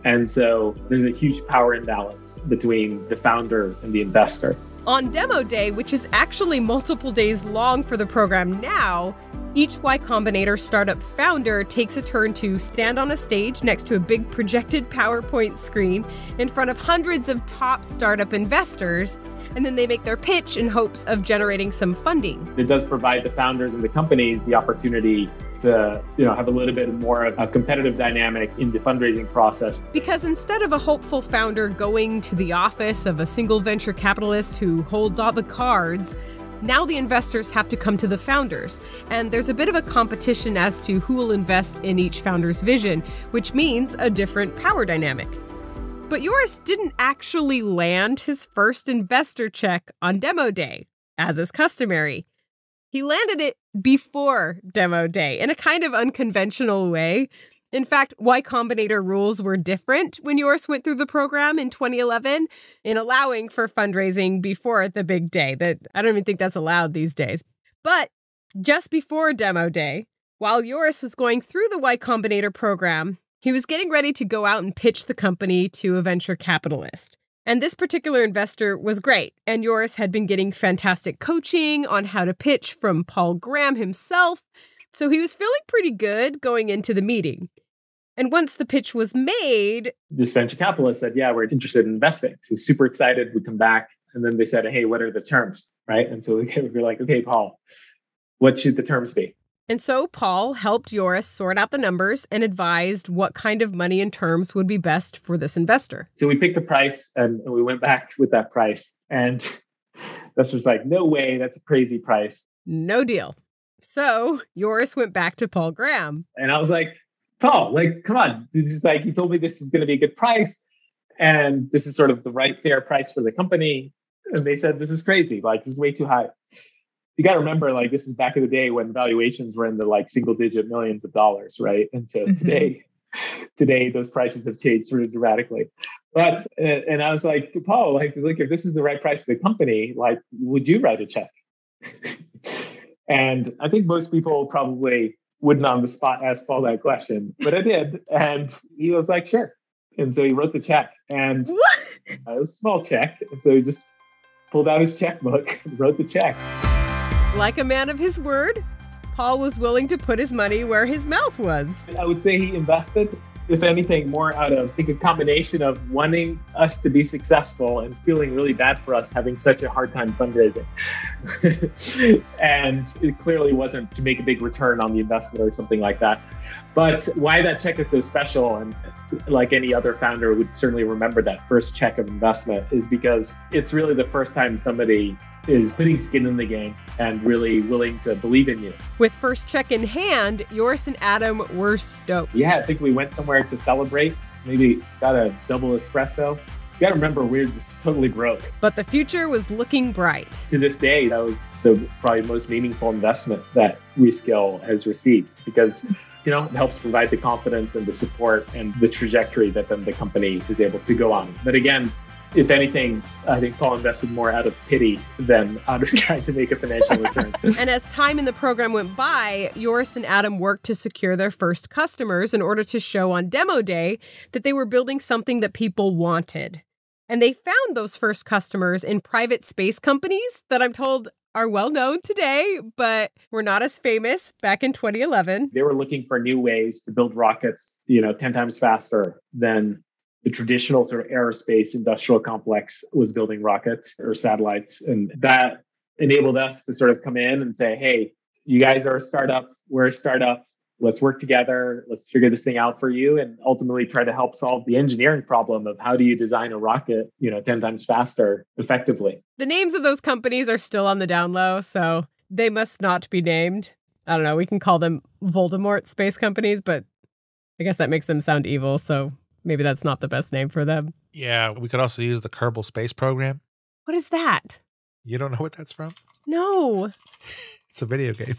And so there's a huge power imbalance between the founder and the investor. On demo day, which is actually multiple days long for the program now, each Y Combinator startup founder takes a turn to stand on a stage next to a big projected PowerPoint screen in front of hundreds of top startup investors, and then they make their pitch in hopes of generating some funding. It does provide the founders and the companies the opportunity to, have a little bit more of a competitive dynamic in the fundraising process. Because instead of a hopeful founder going to the office of a single venture capitalist who holds all the cards, now the investors have to come to the founders, and there's a bit of a competition as to who will invest in each founder's vision, which means a different power dynamic. But Joris didn't actually land his first investor check on demo day, as is customary. He landed it before demo day in a kind of unconventional way. In fact, Y Combinator rules were different when Joris went through the program in 2011 in allowing for fundraising before the big day. That I don't even think that's allowed these days. But just before demo day, while Joris was going through the Y Combinator program, he was getting ready to go out and pitch the company to a venture capitalist. And this particular investor was great, and Joris had been getting fantastic coaching on how to pitch from Paul Graham himself, so he was feeling pretty good going into the meeting. And once the pitch was made, this venture capitalist said, yeah, we're interested in investing. So super excited. We come back, and then they said, hey, what are the terms? Right? And so we were like, okay, Paul, what should the terms be? And so Paul helped Joris sort out the numbers and advised what kind of money and terms would be best for this investor. So we picked a price and we went back with that price. And this was like, no way, that's a crazy price. No deal. So Joris went back to Paul Graham. And I was like, Paul, come on. This is you told me this is going to be a good price. And this is sort of the right, fair price for the company. And they said, this is crazy. This is way too high. You got to remember, this is back in the day when valuations were in the single digit millions of dollars, right? And so today those prices have changed sort of dramatically. But, and I was like, Paul, look, if this is the right price for the company, would you write a check? And I think most people probably wouldn't on the spot ask Paul that question, but I did. And he was like, sure. And so he wrote the check, and it was a small check. And so he just pulled out his checkbook and wrote the check. Like a man of his word, Paul was willing to put his money where his mouth was. I would say he invested, if anything, more out of, I think, a combination of wanting us to be successful and feeling really bad for us having such a hard time fundraising. And it clearly wasn't to make a big return on the investment or something like that. But why that check is so special, and like any other founder would certainly remember that first check of investment, is because it's really the first time somebody is putting skin in the game and really willing to believe in you. With first check in hand, Joris and Adam were stoked. Yeah, I think we went somewhere to celebrate, maybe got a double espresso. You got to remember, we were just totally broke. But the future was looking bright. To this day, that was the probably most meaningful investment that Rescale has received, because it helps provide the confidence and the support and the trajectory that then the company is able to go on. But again, if anything, I think Paul invested more out of pity than out of trying to make a financial return. And as time in the program went by, Joris and Adam worked to secure their first customers in order to show on demo day that they were building something that people wanted. And they found those first customers in private space companies that I'm told are well known today, but were not as famous back in 2011. They were looking for new ways to build rockets, 10 times faster than the traditional sort of aerospace industrial complex was building rockets or satellites. And that enabled us to sort of come in and say, hey, you guys are a startup, we're a startup. Let's work together. Let's figure this thing out for you, and ultimately try to help solve the engineering problem of how do you design a rocket, 10 times faster effectively. The names of those companies are still on the down low, so they must not be named. I don't know. We can call them Voldemort space companies, but I guess that makes them sound evil. So maybe that's not the best name for them. Yeah, we could also use the Kerbal Space Program. What is that? You don't know what that's from? No. It's a video game.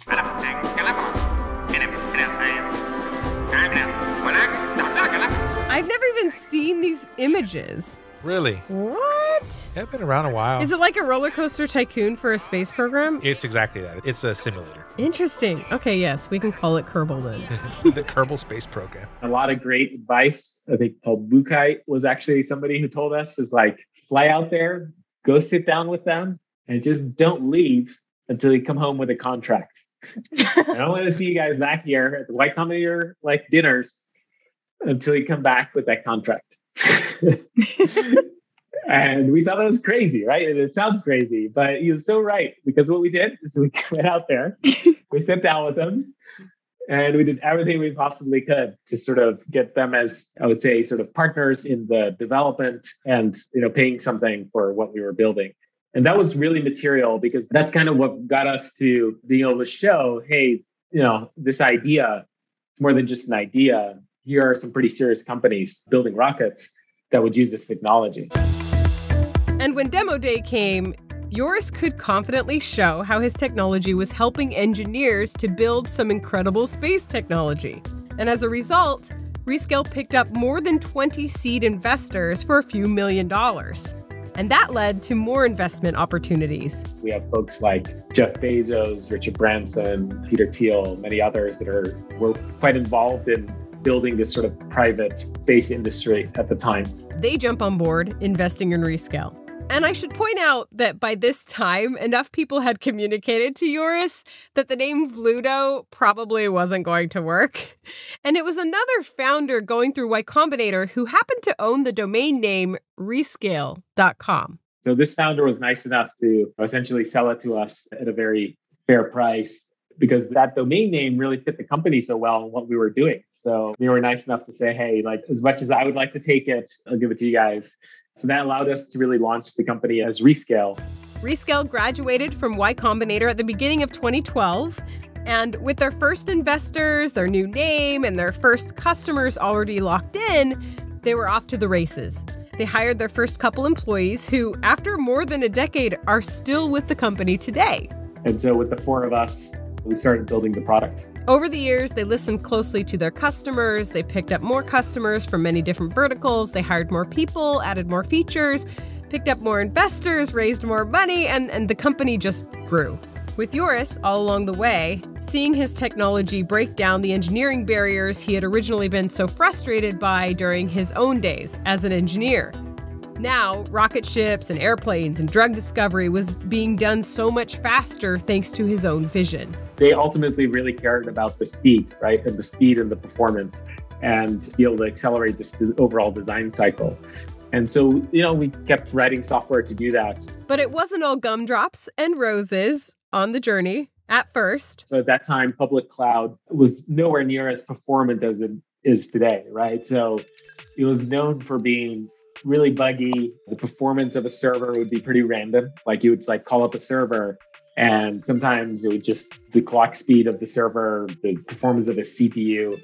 I've never even seen these images. Really? What? Yeah, it's been around a while. Is it like a roller coaster tycoon for a space program? It's exactly that. It's a simulator. Interesting. Okay, yes, we can call it Kerbal then. The Kerbal Space Program. A lot of great advice. I think Paul Buchheit was actually somebody who told us is like, fly out there, go sit down with them, and just don't leave until you come home with a contract. I don't want to see you guys back here at the Y Combinator like dinners until you come back with that contract. And we thought it was crazy, right? And it sounds crazy, but he was so right, because what we did is we went out there, we sat down with them, and we did everything we possibly could to sort of get them as, I would say, sort of partners in the development and, paying something for what we were building. And that was really material, because that's kind of what got us to being able to show, hey, this idea, it's more than just an idea. Here are some pretty serious companies building rockets that would use this technology. And when demo day came, Joris could confidently show how his technology was helping engineers to build some incredible space technology. And as a result, Rescale picked up more than 20 seed investors for a few $1 million. And that led to more investment opportunities. We have folks like Jeff Bezos, Richard Branson, Peter Thiel, many others that were quite involved in building this sort of private space industry at the time. They jump on board investing in Rescale. And I should point out that by this time, enough people had communicated to Joris that the name Vludo probably wasn't going to work. And it was another founder going through Y Combinator who happened to own the domain name rescale.com. So this founder was nice enough to essentially sell it to us at a very fair price, because that domain name really fit the company so well and what we were doing. So they were nice enough to say, hey, like, as much as I would like to take it, I'll give it to you guys. So that allowed us to really launch the company as Rescale. Rescale graduated from Y Combinator at the beginning of 2012. And with their first investors, their new name, and their first customers already locked in, they were off to the races. They hired their first couple employees who, after more than a decade, are still with the company today. And so with the four of us, we started building the product. Over the years, they listened closely to their customers. They picked up more customers from many different verticals. They hired more people, added more features, picked up more investors, raised more money, and the company just grew. With Joris all along the way, seeing his technology break down the engineering barriers he had originally been so frustrated by during his own days as an engineer. Now, rocket ships and airplanes and drug discovery was being done so much faster thanks to his own vision. They ultimately really cared about the speed, right? And the speed and the performance, and be able to accelerate this overall design cycle. And so, we kept writing software to do that. But it wasn't all gumdrops and roses on the journey at first. So at that time, public cloud was nowhere near as performant as it is today, right? So it was known for being really buggy. The performance of a server would be pretty random. Like you would call up a server, and sometimes it would just, the clock speed of the server, the performance of a CPU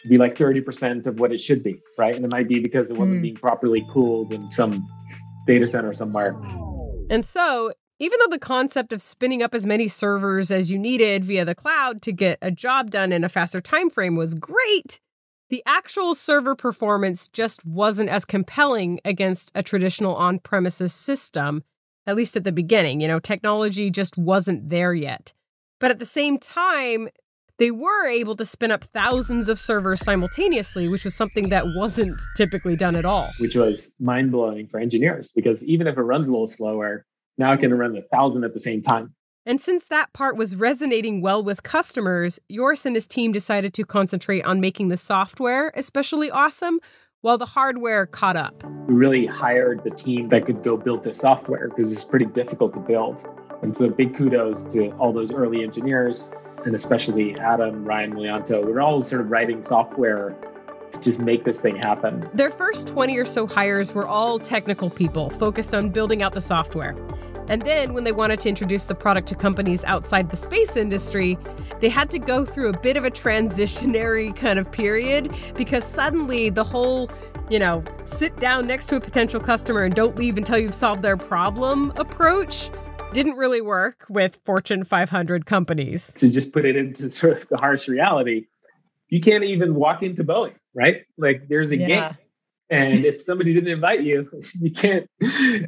be like 30% of what it should be, right? And it might be because it wasn't being properly cooled in some data center somewhere. And so, even though the concept of spinning up as many servers as you needed via the cloud to get a job done in a faster time frame was great, the actual server performance just wasn't as compelling against a traditional on-premises system, at least at the beginning. Technology just wasn't there yet. But at the same time, they were able to spin up thousands of servers simultaneously, which was something that wasn't typically done at all. Which was mind-blowing for engineers, because even if it runs a little slower, now it can run 1,000 at the same time. And since that part was resonating well with customers, Joris and his team decided to concentrate on making the software especially awesome, while the hardware caught up. We really hired the team that could go build this software, because it's pretty difficult to build. And so big kudos to all those early engineers, and especially Adam, Ryan, Leonto. We were all sort of writing software to just make this thing happen. Their first 20 or so hires were all technical people focused on building out the software. And then when they wanted to introduce the product to companies outside the space industry, they had to go through a bit of a transitionary kind of period, because suddenly the whole, sit down next to a potential customer and don't leave until you've solved their problem approach didn't really work with Fortune 500 companies. To just put it into sort of the harsh reality, you can't even walk into Boeing, right? Like there's a gate. And if somebody didn't invite you,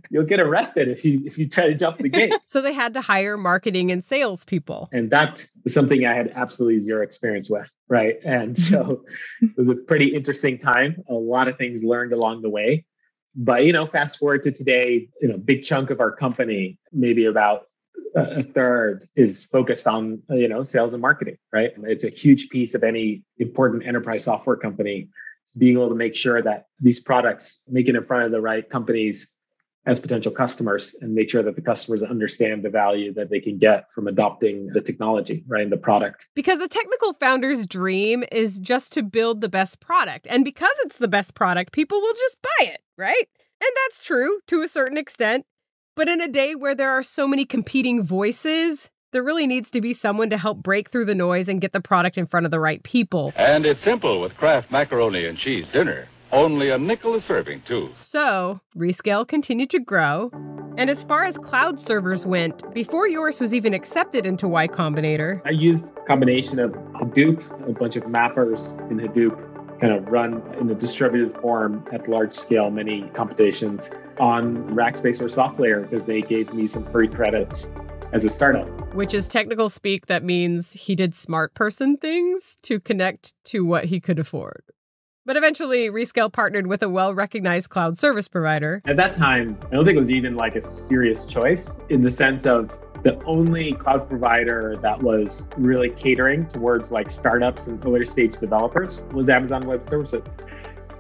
you'll get arrested if you try to jump the gate. So they had to hire marketing and sales people. And that was something I had absolutely zero experience with, right? And so it was a pretty interesting time. A lot of things learned along the way. But, fast forward to today, big chunk of our company, maybe about a third, is focused on, sales and marketing, right? It's a huge piece of any important enterprise software company. It's being able to make sure that these products make it in front of the right companies as potential customers and make sure that the customers understand the value that they can get from adopting the technology, right, and the product. Because a technical founder's dream is just to build the best product. And because it's the best product, people will just buy it, right? And that's true to a certain extent. But in a day where there are so many competing voices, there really needs to be someone to help break through the noise and get the product in front of the right people. And it's simple with Kraft macaroni and cheese dinner. Only a nickel a serving, too. So, Rescale continued to grow. And as far as cloud servers went, before Joris was even accepted into Y Combinator, I used a combination of Hadoop, a bunch of mappers in Hadoop, kind of run in a distributed form at large scale, many computations on Rackspace or SoftLayer because they gave me some free credits as a startup. Which is technical speak that means he did smart person things to connect to what he could afford. But eventually, Rescale partnered with a well-recognized cloud service provider. At that time, I don't think it was even like a serious choice in the sense of the only cloud provider that was really catering towards like startups and earlier stage developers was Amazon Web Services.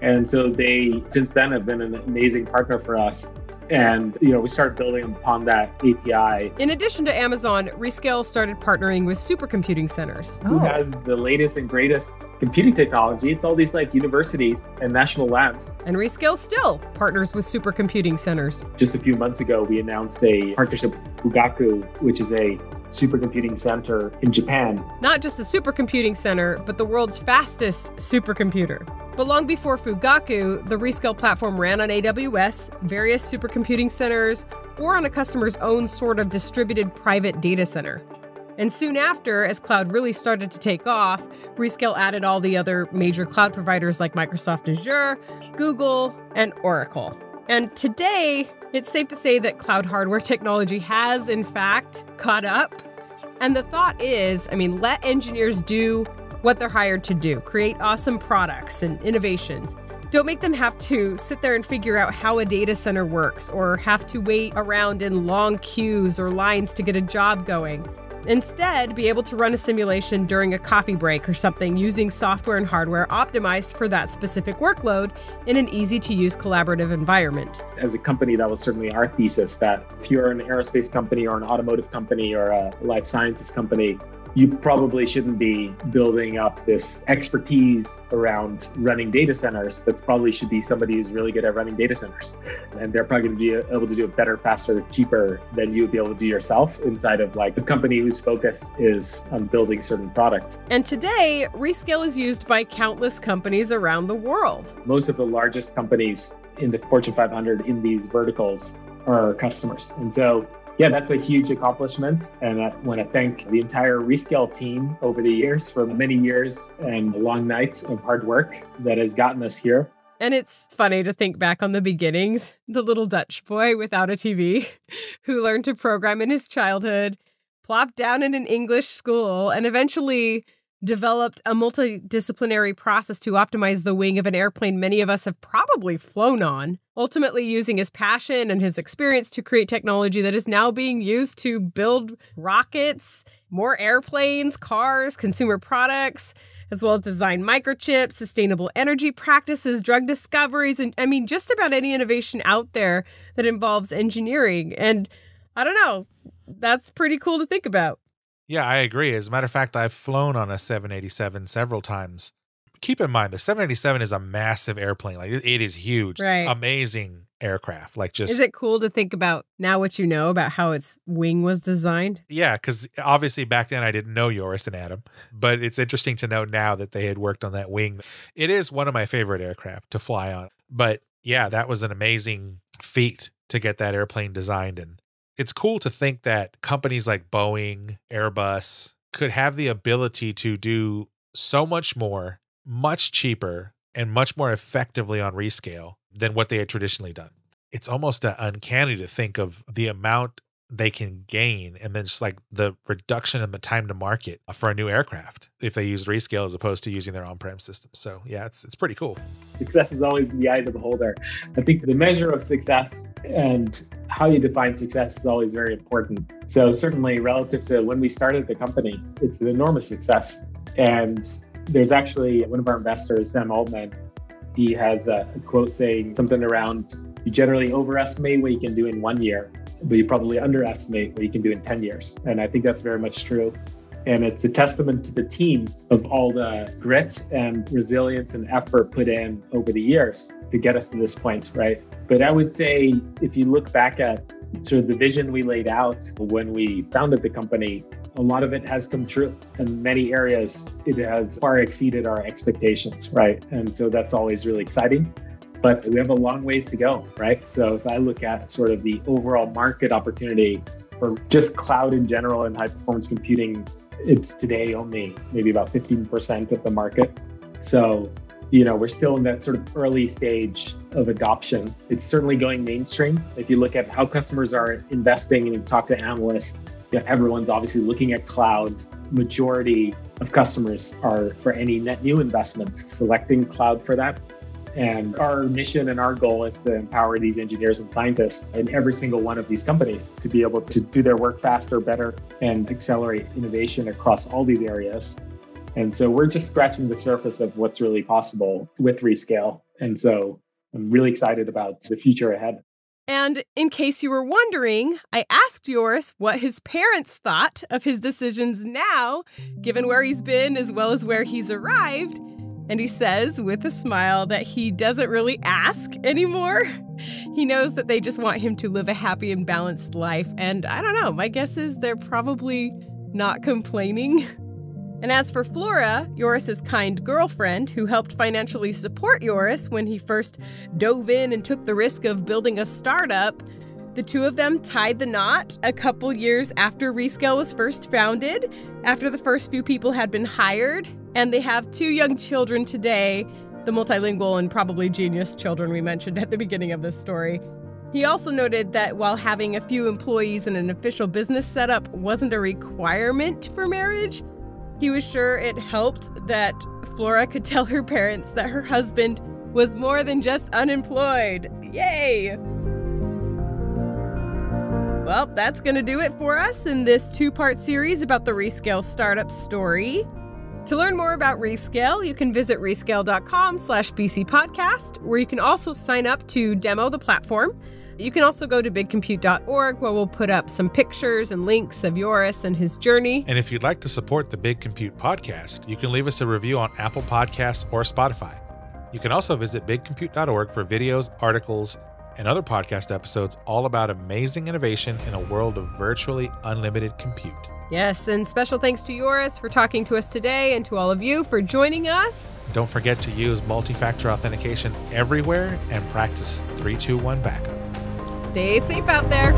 And so they, since then, have been an amazing partner for us. And, we started building upon that API. In addition to Amazon, Rescale started partnering with supercomputing centers. Who has the latest and greatest computing technology? It's all these like universities and national labs. And Rescale still partners with supercomputing centers. Just a few months ago, we announced a partnership with Fugaku, which is a supercomputing center in Japan. Not just a supercomputing center, but the world's fastest supercomputer. But long before Fugaku, the Rescale platform ran on AWS, various supercomputing centers, or on a customer's own sort of distributed private data center. And soon after, as cloud really started to take off, Rescale added all the other major cloud providers like Microsoft Azure, Google, and Oracle. And today, it's safe to say that cloud hardware technology has, in fact, caught up. And the thought is, let engineers do what they're hired to do, create awesome products and innovations. Don't make them have to sit there and figure out how a data center works or have to wait around in long queues or lines to get a job going. Instead, be able to run a simulation during a coffee break or something using software and hardware optimized for that specific workload in an easy-to-use collaborative environment. As a company, that was certainly our thesis, that if you're an aerospace company or an automotive company or a life sciences company, you probably shouldn't be building up this expertise around running data centers. That probably should be somebody who's really good at running data centers. And they're probably going to be able to do it better, faster, cheaper than you'd be able to do yourself inside of like a company whose focus is on building certain products. And today, Rescale is used by countless companies around the world. Most of the largest companies in the Fortune 500 in these verticals are our customers. And so yeah, that's a huge accomplishment. And I want to thank the entire Rescale team over the years for many years and long nights of hard work that has gotten us here. And it's funny to think back on the beginnings. The little Dutch boy without a TV who learned to program in his childhood, plopped down in an English school, and eventually developed a multidisciplinary process to optimize the wing of an airplane many of us have probably flown on, ultimately using his passion and his experience to create technology that is now being used to build rockets, more airplanes, cars, consumer products, as well as design microchips, sustainable energy practices, drug discoveries, and just about any innovation out there that involves engineering. And I don't know, that's pretty cool to think about. Yeah, I agree. As a matter of fact, I've flown on a 787 several times. Keep in mind, the 787 is a massive airplane. Like it is huge, right. Amazing aircraft. Is it cool to think about now what you know about how its wing was designed? Yeah, because obviously back then I didn't know Joris and Adam, but it's interesting to know now that they had worked on that wing. It is one of my favorite aircraft to fly on. But yeah, that was an amazing feat to get that airplane designed and It's cool to think that companies like Boeing, Airbus could have the ability to do so much more, much cheaper, and much more effectively on Rescale than what they had traditionally done. It's almost uncanny to think of the amount they can gain and then just like the reduction in the time to market for a new aircraft if they use Rescale as opposed to using their on-prem system. So yeah, it's pretty cool. Success is always in the eye of the beholder. I think the measure of success and how you define success is always very important. So certainly relative to when we started the company, it's an enormous success. And there's actually one of our investors, Sam Altman, he has a quote saying something around, you generally overestimate what you can do in 1 year, but you probably underestimate what you can do in 10 years. And I think that's very much true. And it's a testament to the team of all the grit and resilience and effort put in over the years to get us to this point, right? But I would say if you look back at sort of the vision we laid out when we founded the company, a lot of it has come true. In many areas, it has far exceeded our expectations, right? And so that's always really exciting. But we have a long ways to go, right? So if I look at sort of the overall market opportunity for just cloud in general and high performance computing, it's today only maybe about 15% of the market. So, we're still in that sort of early stage of adoption. It's certainly going mainstream. If you look at how customers are investing and you talk to analysts, everyone's obviously looking at cloud. Majority of customers are, for any net new investments, selecting cloud for that. And our mission and our goal is to empower these engineers and scientists in every single one of these companies to be able to do their work faster, better, and accelerate innovation across all these areas. And so we're just scratching the surface of what's really possible with Rescale. And so I'm really excited about the future ahead. And in case you were wondering, I asked Joris what his parents thought of his decisions now, given where he's been as well as where he's arrived. And he says with a smile that he doesn't really ask anymore. He knows that they just want him to live a happy and balanced life. And I don't know, my guess is they're probably not complaining. And as for Flora, Joris's kind girlfriend, who helped financially support Joris when he first dove in and took the risk of building a startup, the two of them tied the knot a couple years after Rescale was first founded, after the first few people had been hired. And they have 2 young children today, the multilingual and probably genius children we mentioned at the beginning of this story. He also noted that while having a few employees and an official business setup wasn't a requirement for marriage, he was sure it helped that Flora could tell her parents that her husband was more than just unemployed. Yay! Well, that's going to do it for us in this 2-part series about the Rescale startup story. To learn more about Rescale, you can visit rescale.com/bcpodcast, where you can also sign up to demo the platform. You can also go to bigcompute.org, where we'll put up some pictures and links of Joris and his journey. And if you'd like to support the Big Compute podcast, you can leave us a review on Apple Podcasts or Spotify. You can also visit bigcompute.org for videos, articles, and other podcast episodes all about amazing innovation in a world of virtually unlimited compute. Yes, and special thanks to Joris for talking to us today and to all of you for joining us. Don't forget to use multi-factor authentication everywhere and practice 3-2-1 backup. Stay safe out there.